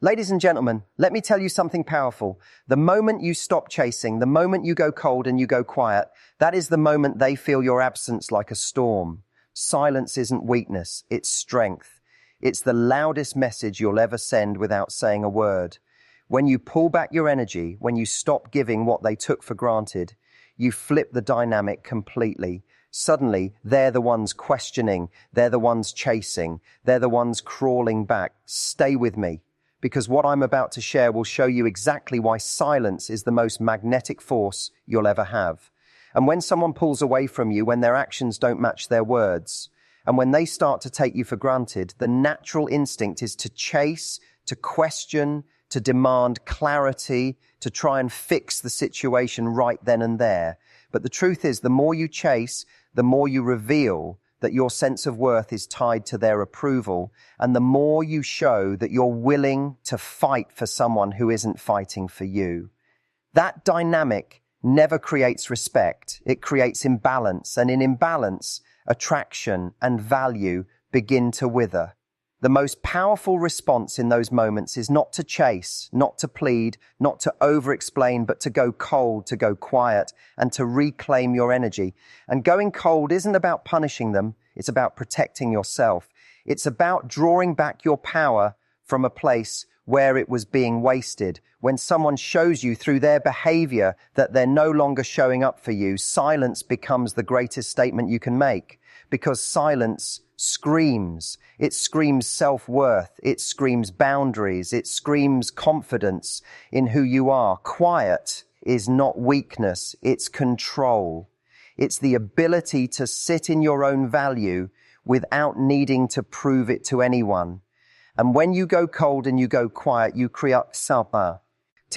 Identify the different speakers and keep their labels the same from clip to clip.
Speaker 1: Ladies and gentlemen, let me tell you something powerful. The moment you stop chasing, the moment you go cold and you go quiet, that is the moment they feel your absence like a storm. Silence isn't weakness, it's strength. It's the loudest message you'll ever send without saying a word. When you pull back your energy, when you stop giving what they took for granted, you flip the dynamic completely. Suddenly, they're the ones questioning, they're the ones chasing, they're the ones crawling back. Stay with me, because what I'm about to share will show you exactly why silence is the most magnetic force you'll ever have. And when someone pulls away from you, when their actions don't match their words, and when they start to take you for granted, the natural instinct is to chase, to question, to demand clarity, to try and fix the situation right then and there. But the truth is, the more you chase, the more you reveal that your sense of worth is tied to their approval, and the more you show that you're willing to fight for someone who isn't fighting for you. That dynamic never creates respect. It creates imbalance, and in imbalance, attraction and value begin to wither. The most powerful response in those moments is not to chase, not to plead, not to over-explain, but to go cold, to go quiet, and to reclaim your energy. And going cold isn't about punishing them, it's about protecting yourself. It's about drawing back your power from a place where it was being wasted. When someone shows you through their behavior that they're no longer showing up for you, silence becomes the greatest statement you can make, because silence screams. It screams self-worth. It screams boundaries. It screams confidence in who you are. Quiet is not weakness. It's control. It's the ability to sit in your own value without needing to prove it to anyone. And when you go cold and you go quiet, you create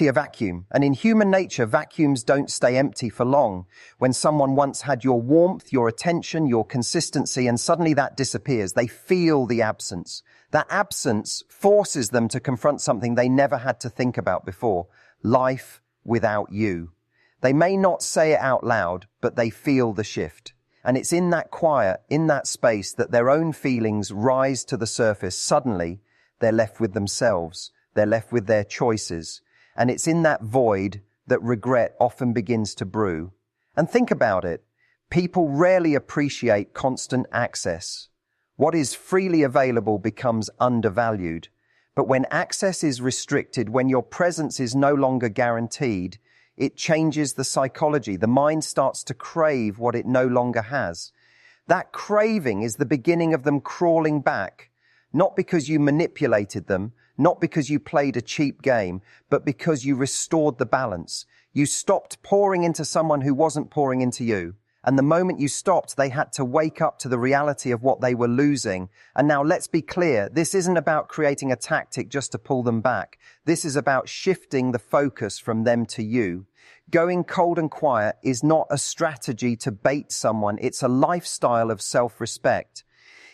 Speaker 1: a vacuum. And in human nature, vacuums don't stay empty for long. When someone once had your warmth, your attention, your consistency, and suddenly that disappears, they feel the absence. That absence forces them to confront something they never had to think about before: life without you. They may not say it out loud, but they feel the shift. And it's in that quiet, in that space, that their own feelings rise to the surface. Suddenly, they're left with themselves. They're left with their choices. And it's in that void that regret often begins to brew. And think about it. People rarely appreciate constant access. What is freely available becomes undervalued. But when access is restricted, when your presence is no longer guaranteed, it changes the psychology. The mind starts to crave what it no longer has. That craving is the beginning of them crawling back, not because you manipulated them, not because you played a cheap game, but because you restored the balance. You stopped pouring into someone who wasn't pouring into you. And the moment you stopped, they had to wake up to the reality of what they were losing. And now let's be clear, this isn't about creating a tactic just to pull them back. This is about shifting the focus from them to you. Going cold and quiet is not a strategy to bait someone. It's a lifestyle of self-respect.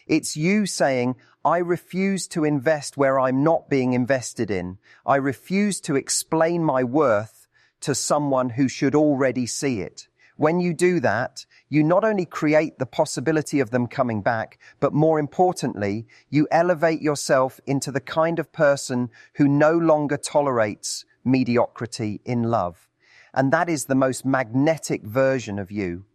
Speaker 1: It's you saying, I refuse to invest where I'm not being invested in. I refuse to explain my worth to someone who should already see it. When you do that, you not only create the possibility of them coming back, but more importantly, you elevate yourself into the kind of person who no longer tolerates mediocrity in love. And that is the most magnetic version of you.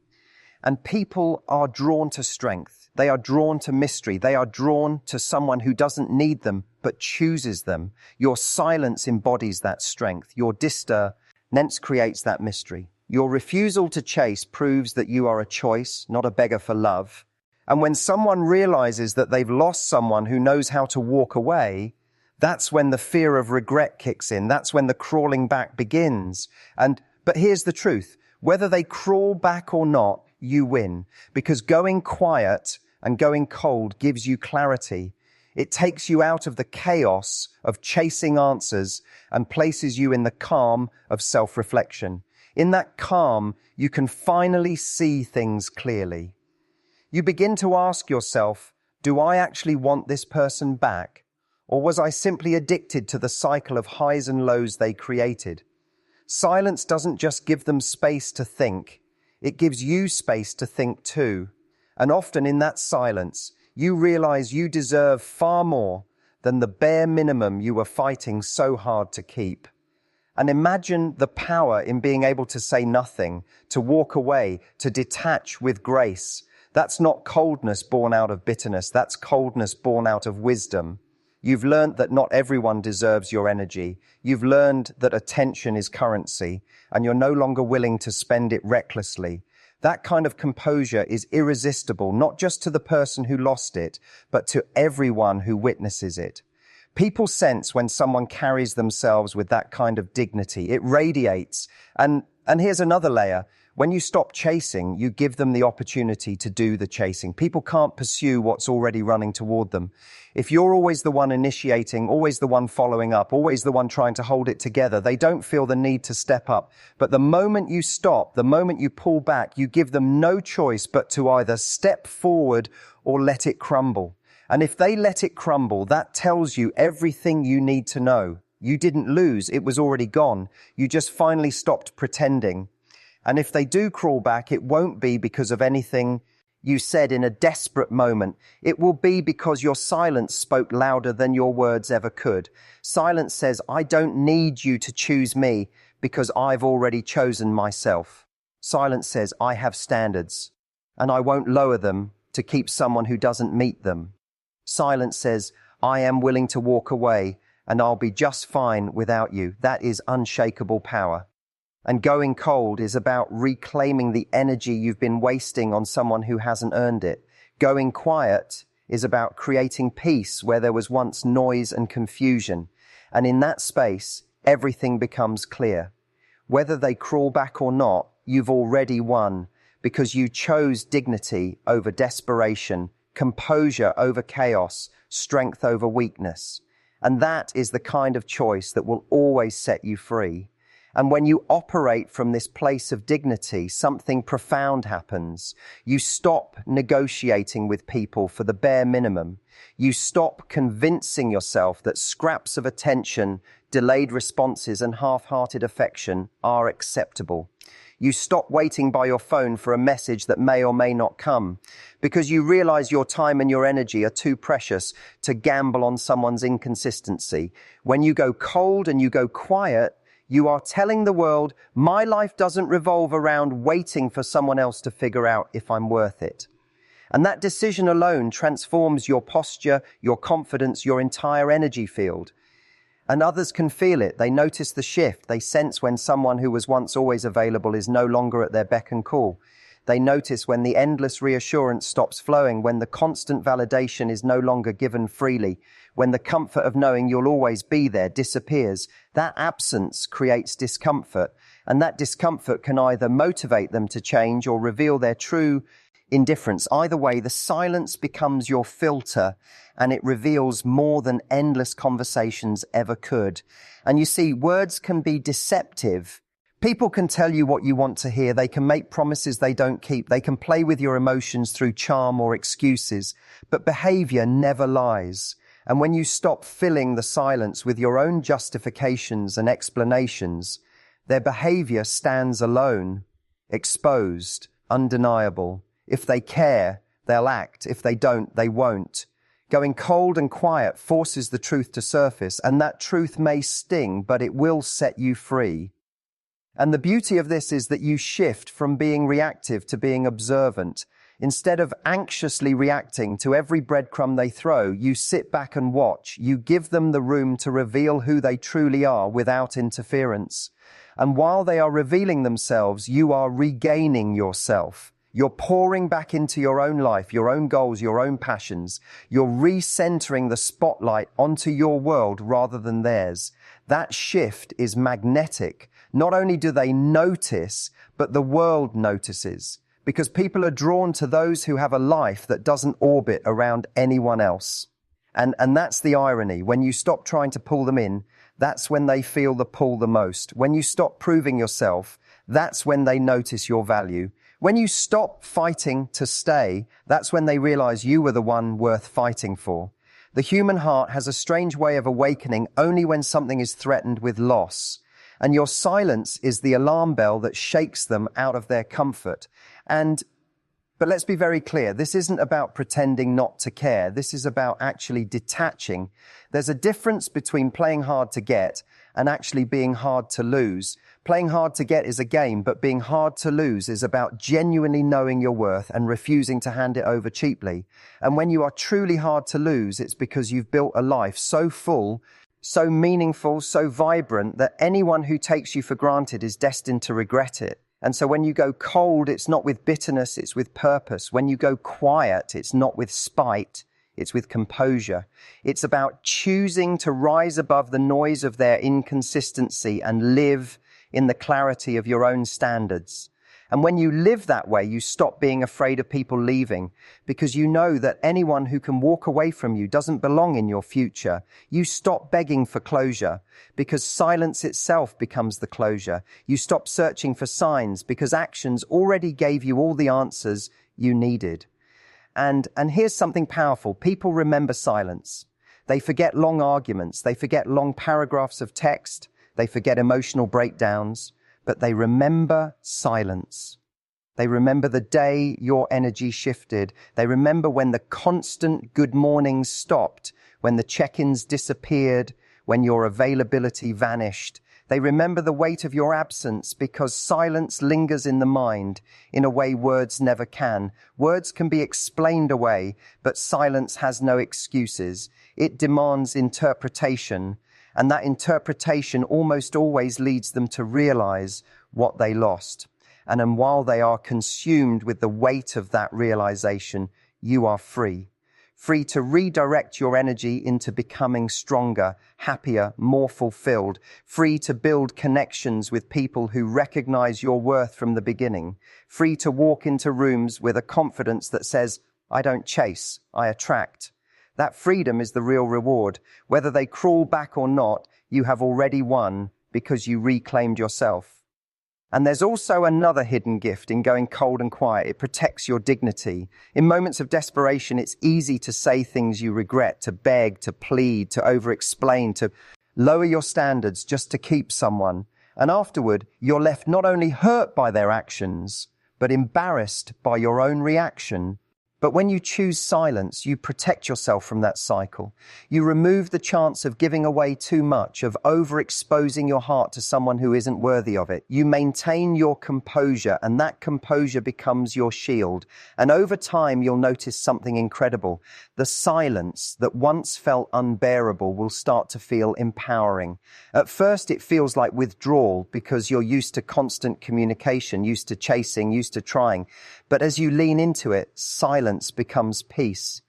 Speaker 1: And people are drawn to strength. They are drawn to mystery. They are drawn to someone who doesn't need them, but chooses them. Your silence embodies that strength. Your distance creates that mystery. Your refusal to chase proves that you are a choice, not a beggar for love. And when someone realizes that they've lost someone who knows how to walk away, that's when the fear of regret kicks in. That's when the crawling back begins. But here's the truth. Whether they crawl back or not, you win. Because going quiet and going cold gives you clarity. It takes you out of the chaos of chasing answers and places you in the calm of self-reflection. In that calm, you can finally see things clearly. You begin to ask yourself, do I actually want this person back? Or was I simply addicted to the cycle of highs and lows they created? Silence doesn't just give them space to think. It gives you space to think too. And often in that silence, you realize you deserve far more than the bare minimum you were fighting so hard to keep. And imagine the power in being able to say nothing, to walk away, to detach with grace. That's not coldness born out of bitterness. That's coldness born out of wisdom. You've learned that not everyone deserves your energy. You've learned that attention is currency, and you're no longer willing to spend it recklessly. That kind of composure is irresistible, not just to the person who lost it, but to everyone who witnesses it. People sense when someone carries themselves with that kind of dignity. It radiates. And here's another layer. When you stop chasing, you give them the opportunity to do the chasing. People can't pursue what's already running toward them. If you're always the one initiating, always the one following up, always the one trying to hold it together, they don't feel the need to step up. But the moment you stop, the moment you pull back, you give them no choice but to either step forward or let it crumble. And if they let it crumble, that tells you everything you need to know. You didn't lose. It was already gone. You just finally stopped pretending. And if they do crawl back, it won't be because of anything you said in a desperate moment. It will be because your silence spoke louder than your words ever could. Silence says, I don't need you to choose me because I've already chosen myself. Silence says, I have standards and I won't lower them to keep someone who doesn't meet them. Silence says, I am willing to walk away and I'll be just fine without you. That is unshakable power. And going cold is about reclaiming the energy you've been wasting on someone who hasn't earned it. Going quiet is about creating peace where there was once noise and confusion. And in that space, everything becomes clear. Whether they crawl back or not, you've already won because you chose dignity over desperation, composure over chaos, strength over weakness. And that is the kind of choice that will always set you free. And when you operate from this place of dignity, something profound happens. You stop negotiating with people for the bare minimum. You stop convincing yourself that scraps of attention, delayed responses, and half-hearted affection are acceptable. You stop waiting by your phone for a message that may or may not come because you realize your time and your energy are too precious to gamble on someone's inconsistency. When you go cold and you go quiet, you are telling the world, my life doesn't revolve around waiting for someone else to figure out if I'm worth it. And that decision alone transforms your posture, your confidence, your entire energy field. And others can feel it. They notice the shift. They sense when someone who was once always available is no longer at their beck and call. They notice when the endless reassurance stops flowing, when the constant validation is no longer given freely, when the comfort of knowing you'll always be there disappears. That absence creates discomfort, and that discomfort can either motivate them to change or reveal their true indifference. Either way, the silence becomes your filter, and it reveals more than endless conversations ever could. And you see, words can be deceptive. People can tell you what you want to hear. They can make promises they don't keep. They can play with your emotions through charm or excuses. But behavior never lies. And when you stop filling the silence with your own justifications and explanations, their behavior stands alone, exposed, undeniable. If they care, they'll act. If they don't, they won't. Going cold and quiet forces the truth to surface, and that truth may sting, but it will set you free. And the beauty of this is that you shift from being reactive to being observant. Instead of anxiously reacting to every breadcrumb they throw, you sit back and watch. You give them the room to reveal who they truly are without interference. And while they are revealing themselves, you are regaining yourself. You're pouring back into your own life, your own goals, your own passions. You're recentering the spotlight onto your world rather than theirs. That shift is magnetic. Not only do they notice, but the world notices. Because people are drawn to those who have a life that doesn't orbit around anyone else. And that's the irony. When you stop trying to pull them in, that's when they feel the pull the most. When you stop proving yourself, that's when they notice your value. When you stop fighting to stay, that's when they realize you were the one worth fighting for. The human heart has a strange way of awakening only when something is threatened with loss. And your silence is the alarm bell that shakes them out of their comfort. And But let's be very clear. This isn't about pretending not to care. This is about actually detaching. There's a difference between playing hard to get and actually being hard to lose. Playing hard to get is a game, but being hard to lose is about genuinely knowing your worth and refusing to hand it over cheaply. And when you are truly hard to lose, it's because you've built a life so full, so meaningful, so vibrant that anyone who takes you for granted is destined to regret it. And so when you go cold, it's not with bitterness, it's with purpose. When you go quiet, it's not with spite, it's with composure. It's about choosing to rise above the noise of their inconsistency and live in the clarity of your own standards. And when you live that way, you stop being afraid of people leaving, because you know that anyone who can walk away from you doesn't belong in your future. You stop begging for closure, because silence itself becomes the closure. You stop searching for signs, because actions already gave you all the answers you needed. And here's something powerful. People remember silence. They forget long arguments. They forget long paragraphs of text. They forget emotional breakdowns. But they remember silence. They remember the day your energy shifted. They remember when the constant good mornings stopped, when the check-ins disappeared, when your availability vanished. They remember the weight of your absence, because silence lingers in the mind in a way words never can. Words can be explained away, but silence has no excuses. It demands interpretation. And that interpretation almost always leads them to realize what they lost. And then while they are consumed with the weight of that realization, you are free. Free to redirect your energy into becoming stronger, happier, more fulfilled. Free to build connections with people who recognize your worth from the beginning. Free to walk into rooms with a confidence that says, I don't chase, I attract. That freedom is the real reward. Whether they crawl back or not, you have already won because you reclaimed yourself. And there's also another hidden gift in going cold and quiet. It protects your dignity. In moments of desperation, it's easy to say things you regret, to beg, to plead, to over-explain, to lower your standards just to keep someone. And afterward, you're left not only hurt by their actions, but embarrassed by your own reaction. But when you choose silence, you protect yourself from that cycle. You remove the chance of giving away too much, of overexposing your heart to someone who isn't worthy of it. You maintain your composure, and that composure becomes your shield. And over time, you'll notice something incredible. The silence that once felt unbearable will start to feel empowering. At first, it feels like withdrawal because you're used to constant communication, used to chasing, used to trying. But as you lean into it, silence becomes peace.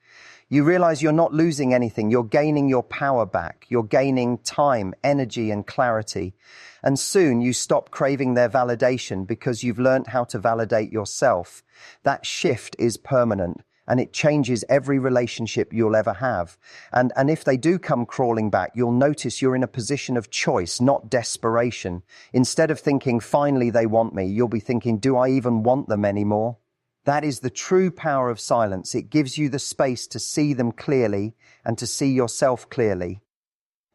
Speaker 1: You realize you're not losing anything. You're gaining your power back. You're gaining time, energy, and clarity. And soon you stop craving their validation because you've learned how to validate yourself. That shift is permanent, and it changes every relationship you'll ever have. And if they do come crawling back, you'll notice you're in a position of choice, not desperation. Instead of thinking, finally they want me, you'll be thinking, do I even want them anymore? That is the true power of silence. It gives you the space to see them clearly and to see yourself clearly.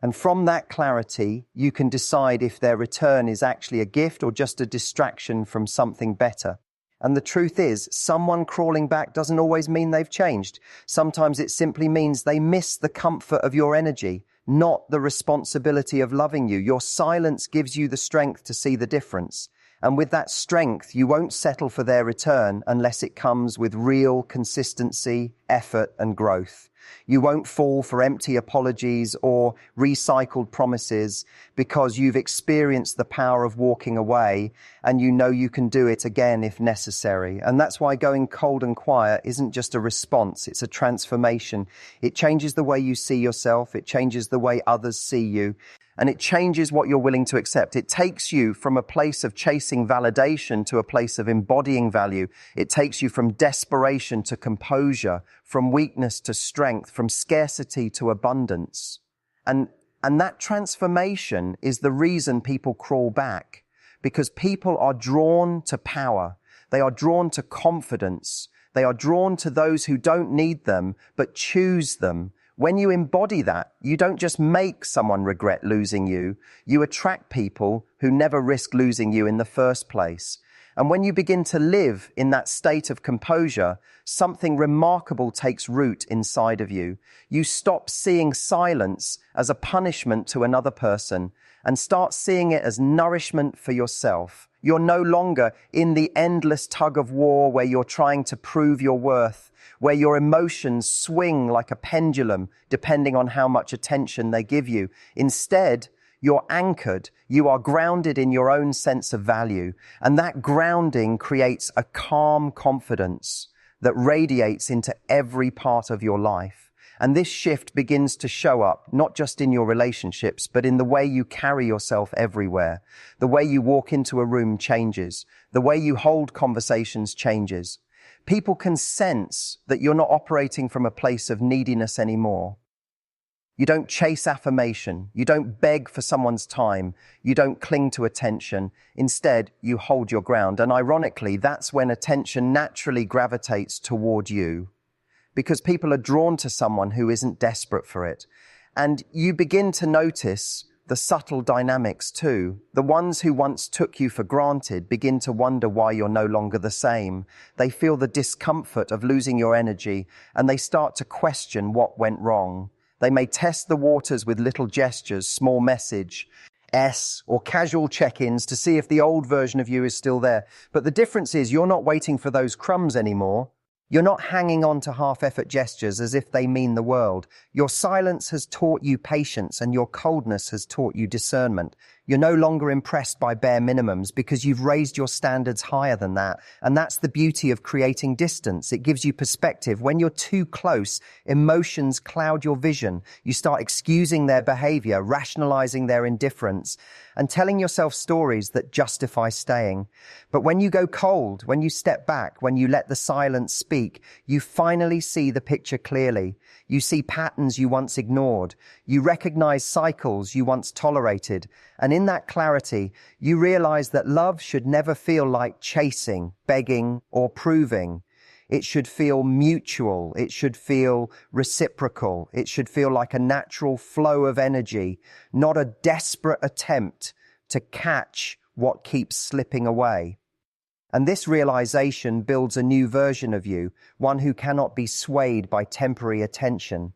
Speaker 1: And from that clarity, you can decide if their return is actually a gift or just a distraction from something better. And the truth is, someone crawling back doesn't always mean they've changed. Sometimes it simply means they miss the comfort of your energy, not the responsibility of loving you. Your silence gives you the strength to see the difference. And with that strength, you won't settle for their return unless it comes with real consistency, effort, and growth. You won't fall for empty apologies or recycled promises because you've experienced the power of walking away and you know you can do it again if necessary. And that's why going cold and quiet isn't just a response, it's a transformation. It changes the way you see yourself, it changes the way others see you. And it changes what you're willing to accept. It takes you from a place of chasing validation to a place of embodying value. It takes you from desperation to composure, from weakness to strength, from scarcity to abundance. And that transformation is the reason people crawl back, because people are drawn to power. They are drawn to confidence. They are drawn to those who don't need them, but choose them. When you embody that, you don't just make someone regret losing you, you attract people who never risk losing you in the first place. And when you begin to live in that state of composure, something remarkable takes root inside of you. You stop seeing silence as a punishment to another person and start seeing it as nourishment for yourself. You're no longer in the endless tug of war where you're trying to prove your worth, where your emotions swing like a pendulum depending on how much attention they give you. Instead, you're anchored, you are grounded in your own sense of value, and that grounding creates a calm confidence that radiates into every part of your life. And this shift begins to show up, not just in your relationships, but in the way you carry yourself everywhere. The way you walk into a room changes. The way you hold conversations changes. People can sense that you're not operating from a place of neediness anymore. You don't chase affirmation. You don't beg for someone's time. You don't cling to attention. Instead, you hold your ground. And ironically, that's when attention naturally gravitates toward you, because people are drawn to someone who isn't desperate for it. And you begin to notice the subtle dynamics too. The ones who once took you for granted begin to wonder why you're no longer the same. They feel the discomfort of losing your energy, and they start to question what went wrong. They may test the waters with little gestures, small message, or casual check-ins to see if the old version of you is still there. But the difference is you're not waiting for those crumbs anymore. You're not hanging on to half-effort gestures as if they mean the world. Your silence has taught you patience, and your coldness has taught you discernment. You're no longer impressed by bare minimums because you've raised your standards higher than that. And that's the beauty of creating distance. It gives you perspective. When you're too close, emotions cloud your vision. You start excusing their behavior, rationalizing their indifference, and telling yourself stories that justify staying. But when you go cold, when you step back, when you let the silence speak, you finally see the picture clearly. You see patterns you once ignored. You recognize cycles you once tolerated. And in that clarity, you realize that love should never feel like chasing, begging, or proving. It should feel mutual. It should feel reciprocal. It should feel like a natural flow of energy, not a desperate attempt to catch what keeps slipping away. And this realization builds a new version of you, one who cannot be swayed by temporary attention.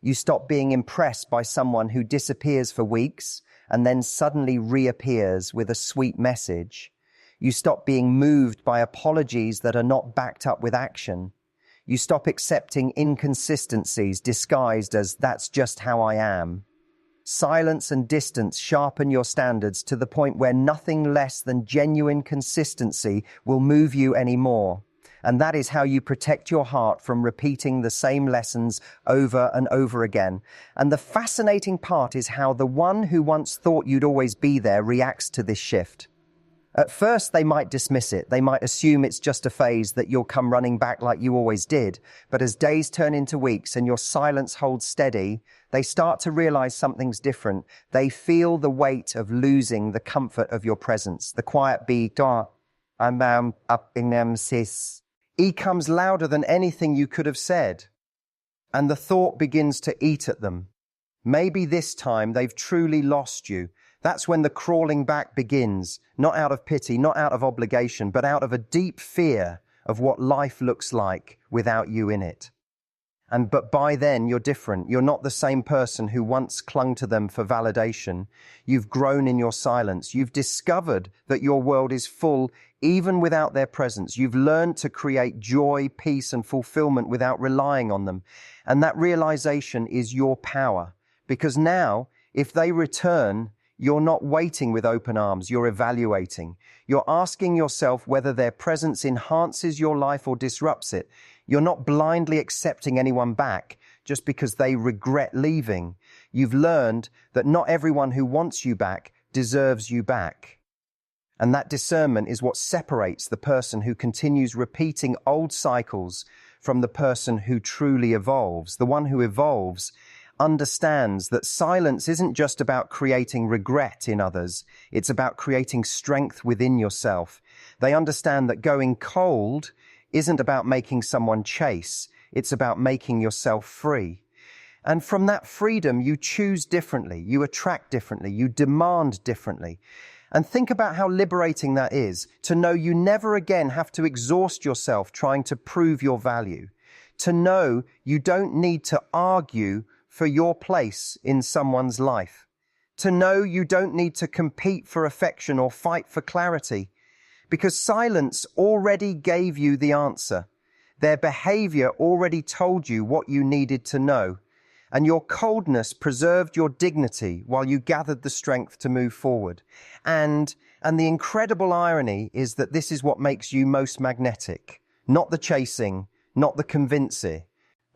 Speaker 1: You stop being impressed by someone who disappears for weeks and then suddenly reappears with a sweet message. You stop being moved by apologies that are not backed up with action. You stop accepting inconsistencies disguised as "that's just how I am." Silence and distance sharpen your standards to the point where nothing less than genuine consistency will move you anymore. And that is how you protect your heart from repeating the same lessons over and over again. And the fascinating part is how the one who once thought you'd always be there reacts to this shift. At first, they might dismiss it. They might assume it's just a phase, that you'll come running back like you always did. But as days turn into weeks and your silence holds steady, they start to realize something's different. They feel the weight of losing the comfort of your presence. The quiet beat, I'm up in them, sis. E comes louder than anything you could have said. And the thought begins to eat at them. Maybe this time they've truly lost you. That's when the crawling back begins, not out of pity, not out of obligation, but out of a deep fear of what life looks like without you in it. But by then, you're different. You're not the same person who once clung to them for validation. You've grown in your silence. You've discovered that your world is full even without their presence. You've learned to create joy, peace, and fulfillment without relying on them. And that realization is your power. Because now, if they return, you're not waiting with open arms, you're evaluating. You're asking yourself whether their presence enhances your life or disrupts it. You're not blindly accepting anyone back just because they regret leaving. You've learned that not everyone who wants you back deserves you back. And that discernment is what separates the person who continues repeating old cycles from the person who truly evolves. The one who evolves understands that silence isn't just about creating regret in others. It's about creating strength within yourself. They understand that going cold isn't about making someone chase. It's about making yourself free. And from that freedom, you choose differently, you attract differently, you demand differently. And think about how liberating that is, to know you never again have to exhaust yourself trying to prove your value, to know you don't need to argue for your place in someone's life, to know you don't need to compete for affection or fight for clarity, because silence already gave you the answer. Their behavior already told you what you needed to know, and your coldness preserved your dignity while you gathered the strength to move forward. And the incredible irony is that this is what makes you most magnetic. Not the chasing, not the convincing,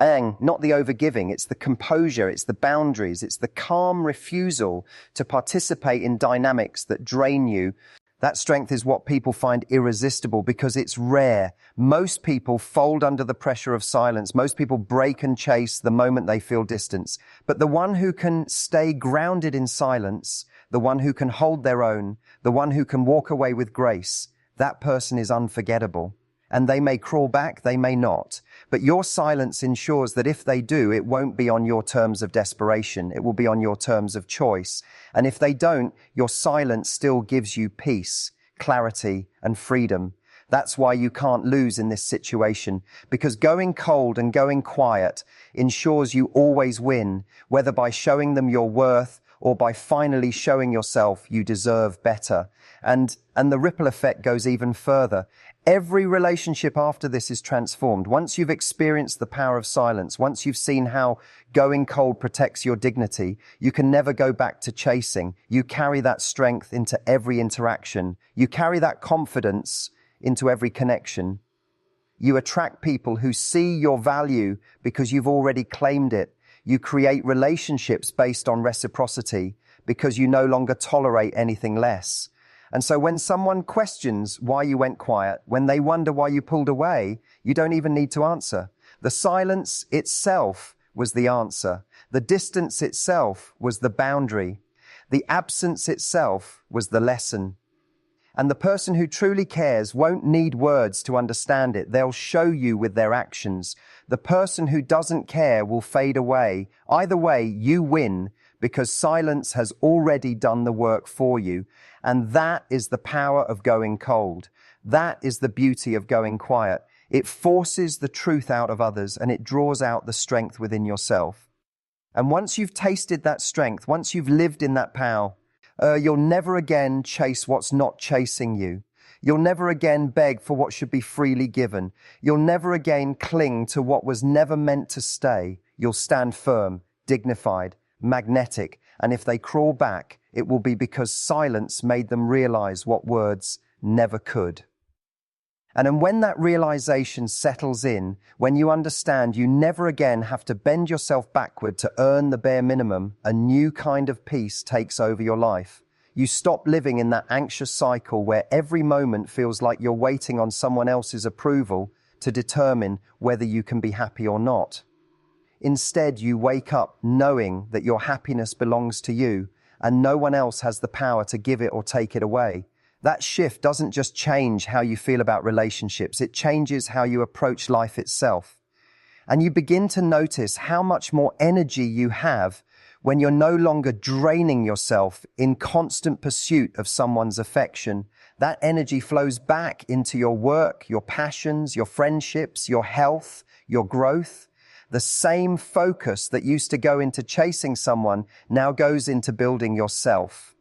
Speaker 1: not the overgiving. It's the composure, it's the boundaries, it's the calm refusal to participate in dynamics that drain you. That strength is what people find irresistible because it's rare. Most people fold under the pressure of silence. Most people break and chase the moment they feel distance. But the one who can stay grounded in silence, the one who can hold their own, the one who can walk away with grace, that person is unforgettable. And they may crawl back, they may not. But your silence ensures that if they do, it won't be on your terms of desperation. It will be on your terms of choice. And if they don't, your silence still gives you peace, clarity, and freedom. That's why you can't lose in this situation, because going cold and going quiet ensures you always win, whether by showing them your worth or by finally showing yourself you deserve better. And the ripple effect goes even further. Every relationship after this is transformed. Once you've experienced the power of silence, once you've seen how going cold protects your dignity, you can never go back to chasing. You carry that strength into every interaction. You carry that confidence into every connection. You attract people who see your value because you've already claimed it. You create relationships based on reciprocity because you no longer tolerate anything less. And so when someone questions why you went quiet, when they wonder why you pulled away, you don't even need to answer. The silence itself was the answer. The distance itself was the boundary. The absence itself was the lesson. And the person who truly cares won't need words to understand it. They'll show you with their actions. The person who doesn't care will fade away. Either way, you win because silence has already done the work for you. And that is the power of going cold. That is the beauty of going quiet. It forces the truth out of others and it draws out the strength within yourself. And once you've tasted that strength, once you've lived in that power, you'll never again chase what's not chasing you. You'll never again beg for what should be freely given. You'll never again cling to what was never meant to stay. You'll stand firm, dignified, magnetic, and if they crawl back, it will be because silence made them realize what words never could. And when that realization settles in, when you understand you never again have to bend yourself backward to earn the bare minimum, a new kind of peace takes over your life. You stop living in that anxious cycle where every moment feels like you're waiting on someone else's approval to determine whether you can be happy or not. Instead, you wake up knowing that your happiness belongs to you and no one else has the power to give it or take it away. That shift doesn't just change how you feel about relationships, it changes how you approach life itself. And you begin to notice how much more energy you have when you're no longer draining yourself in constant pursuit of someone's affection. That energy flows back into your work, your passions, your friendships, your health, your growth. The same focus that used to go into chasing someone now goes into building yourself.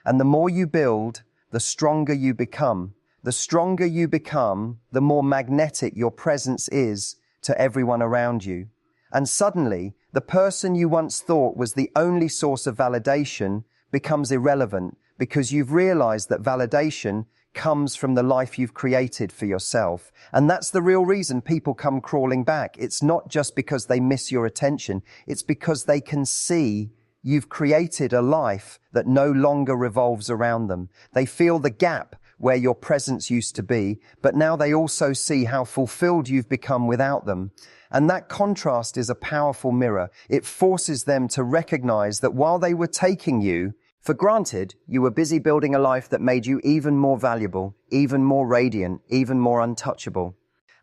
Speaker 1: And the more you build, the stronger you become. The stronger you become, the more magnetic your presence is to everyone around you. And suddenly, the person you once thought was the only source of validation becomes irrelevant because you've realized that validation comes from the life you've created for yourself. And that's the real reason people come crawling back. It's not just because they miss your attention. It's because they can see you've created a life that no longer revolves around them. They feel the gap where your presence used to be, but now they also see how fulfilled you've become without them. And that contrast is a powerful mirror. It forces them to recognize that while they were taking you for granted, you were busy building a life that made you even more valuable, even more radiant, even more untouchable.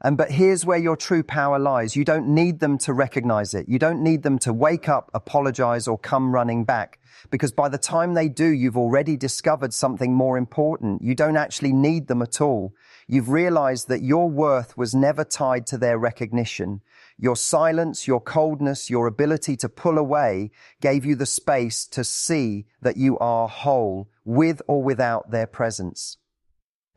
Speaker 1: But here's where your true power lies. You don't need them to recognize it. You don't need them to wake up, apologize, or come running back. Because by the time they do, you've already discovered something more important. You don't actually need them at all. You've realized that your worth was never tied to their recognition. Your silence, your coldness, your ability to pull away gave you the space to see that you are whole, with or without their presence.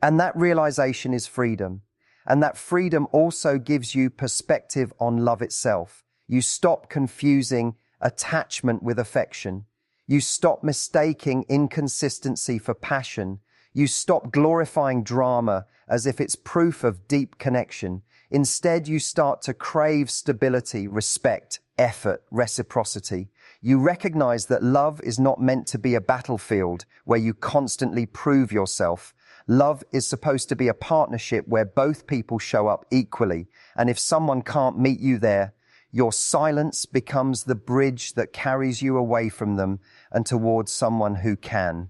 Speaker 1: And that realization is freedom. And that freedom also gives you perspective on love itself. You stop confusing attachment with affection. You stop mistaking inconsistency for passion. You stop glorifying drama as if it's proof of deep connection. Instead, you start to crave stability, respect, effort, reciprocity. You recognize that love is not meant to be a battlefield where you constantly prove yourself. Love is supposed to be a partnership where both people show up equally. And if someone can't meet you there, your silence becomes the bridge that carries you away from them and towards someone who can.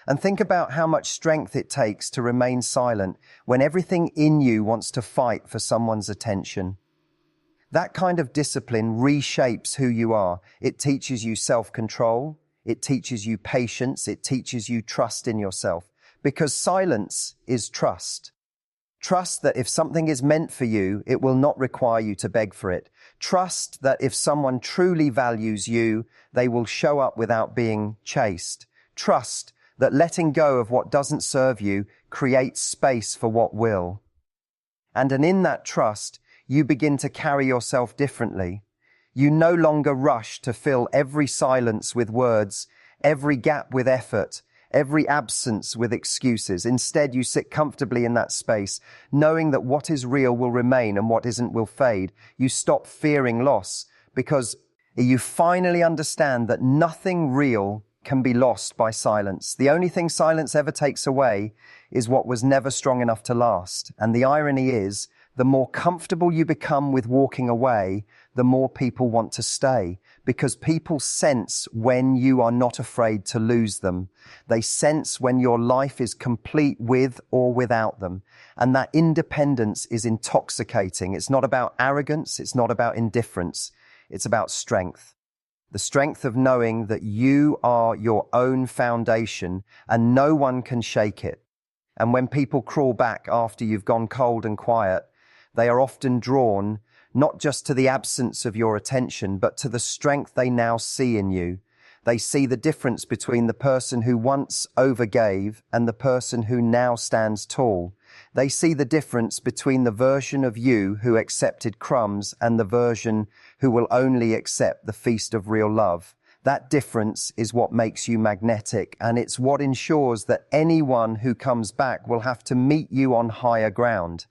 Speaker 1: And think about how much strength it takes to remain silent when everything in you wants to fight for someone's attention. That kind of discipline reshapes who you are. It teaches you self-control. It teaches you patience. It teaches you trust in yourself. Because silence is trust. Trust that if something is meant for you, it will not require you to beg for it. Trust that if someone truly values you, they will show up without being chased. Trust that letting go of what doesn't serve you creates space for what will. And in that trust, you begin to carry yourself differently. You no longer rush to fill every silence with words, every gap with effort, every absence with excuses. Instead, you sit comfortably in that space, knowing that what is real will remain and what isn't will fade. You stop fearing loss because you finally understand that nothing real can be lost by silence. The only thing silence ever takes away is what was never strong enough to last. And the irony is, the more comfortable you become with walking away, the more people want to stay, because people sense when you are not afraid to lose them. They sense when your life is complete with or without them. And that independence is intoxicating. It's not about arrogance. It's not about indifference. It's about strength. The strength of knowing that you are your own foundation and no one can shake it. And when people crawl back after you've gone cold and quiet, they are often drawn not just to the absence of your attention, but to the strength they now see in you. They see the difference between the person who once overgave and the person who now stands tall. They see the difference between the version of you who accepted crumbs and the version who will only accept the feast of real love. That difference is what makes you magnetic, and it's what ensures that anyone who comes back will have to meet you on higher ground.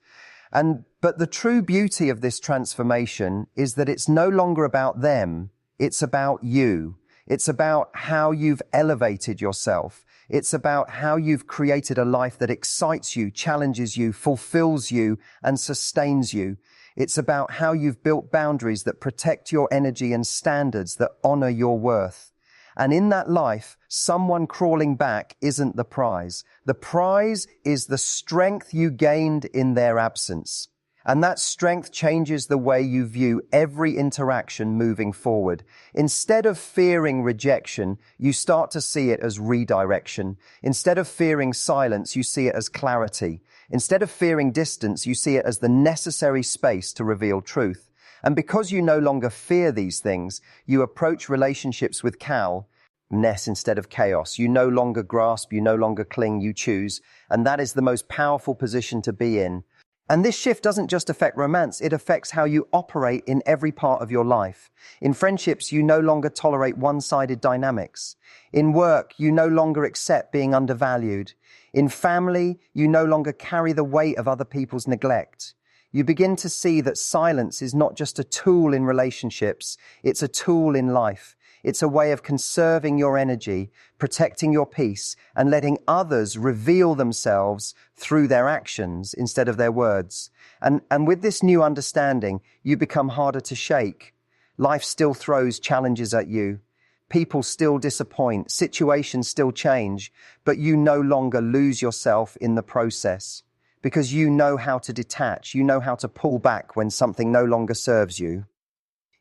Speaker 1: But the true beauty of this transformation is that it's no longer about them. It's about you. It's about how you've elevated yourself. It's about how you've created a life that excites you, challenges you, fulfills you, and sustains you. It's about how you've built boundaries that protect your energy and standards that honor your worth. And in that life, someone crawling back isn't the prize. The prize is the strength you gained in their absence. And that strength changes the way you view every interaction moving forward. Instead of fearing rejection, you start to see it as redirection. Instead of fearing silence, you see it as clarity. Instead of fearing distance, you see it as the necessary space to reveal truth. And because you no longer fear these things, you approach relationships with calmness instead of chaos. You no longer grasp, you no longer cling, you choose. And that is the most powerful position to be in. And this shift doesn't just affect romance, it affects how you operate in every part of your life. In friendships, you no longer tolerate one-sided dynamics. In work, you no longer accept being undervalued. In family, you no longer carry the weight of other people's neglect. You begin to see that silence is not just a tool in relationships, it's a tool in life. It's a way of conserving your energy, protecting your peace, and letting others reveal themselves through their actions instead of their words. And with this new understanding, you become harder to shake. Life still throws challenges at you. People still disappoint. Situations still change. But you no longer lose yourself in the process. because you know how to detach. You know how to pull back when something no longer serves you.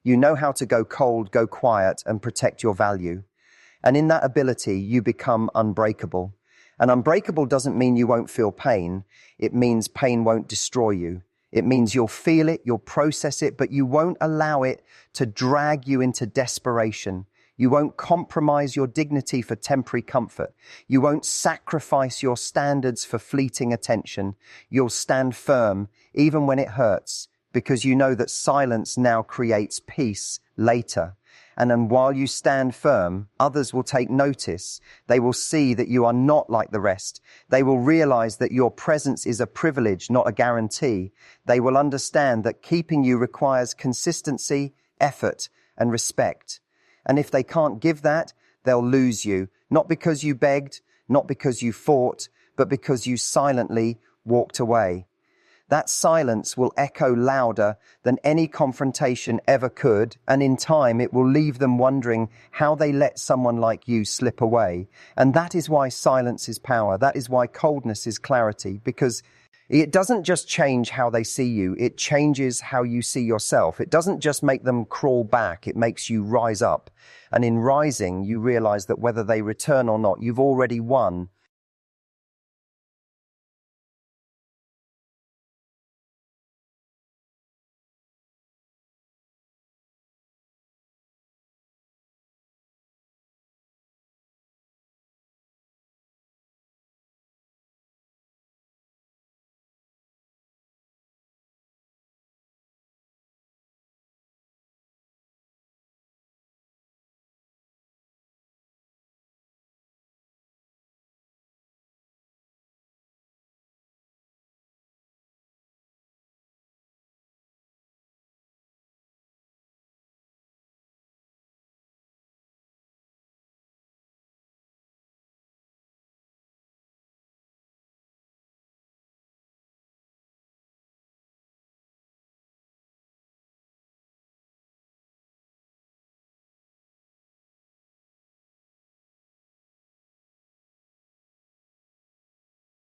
Speaker 1: You know how to go cold, go quiet, and protect your value. And in that ability, you become unbreakable. And unbreakable doesn't mean you won't feel pain. It means pain won't destroy you. It means you'll feel it, you'll process it, but you won't allow it to drag you into desperation. You won't compromise your dignity for temporary comfort. You won't sacrifice your standards for fleeting attention. You'll stand firm, even when it hurts, because you know that silence now creates peace later. And then while you stand firm, others will take notice. They will see that you are not like the rest. They will realize that your presence is a privilege, not a guarantee. They will understand that keeping you requires consistency, effort, and respect. And if they can't give that, they'll lose you, not because you begged, not because you fought, but because you silently walked away. That silence will echo louder than any confrontation ever could, and in time it will leave them wondering how they let someone like you slip away. And that is why silence is power. That is why coldness is clarity, because it doesn't just change how they see you, it changes how you see yourself. It doesn't just make them crawl back, it makes you rise up. And in rising, you realize that whether they return or not, you've already won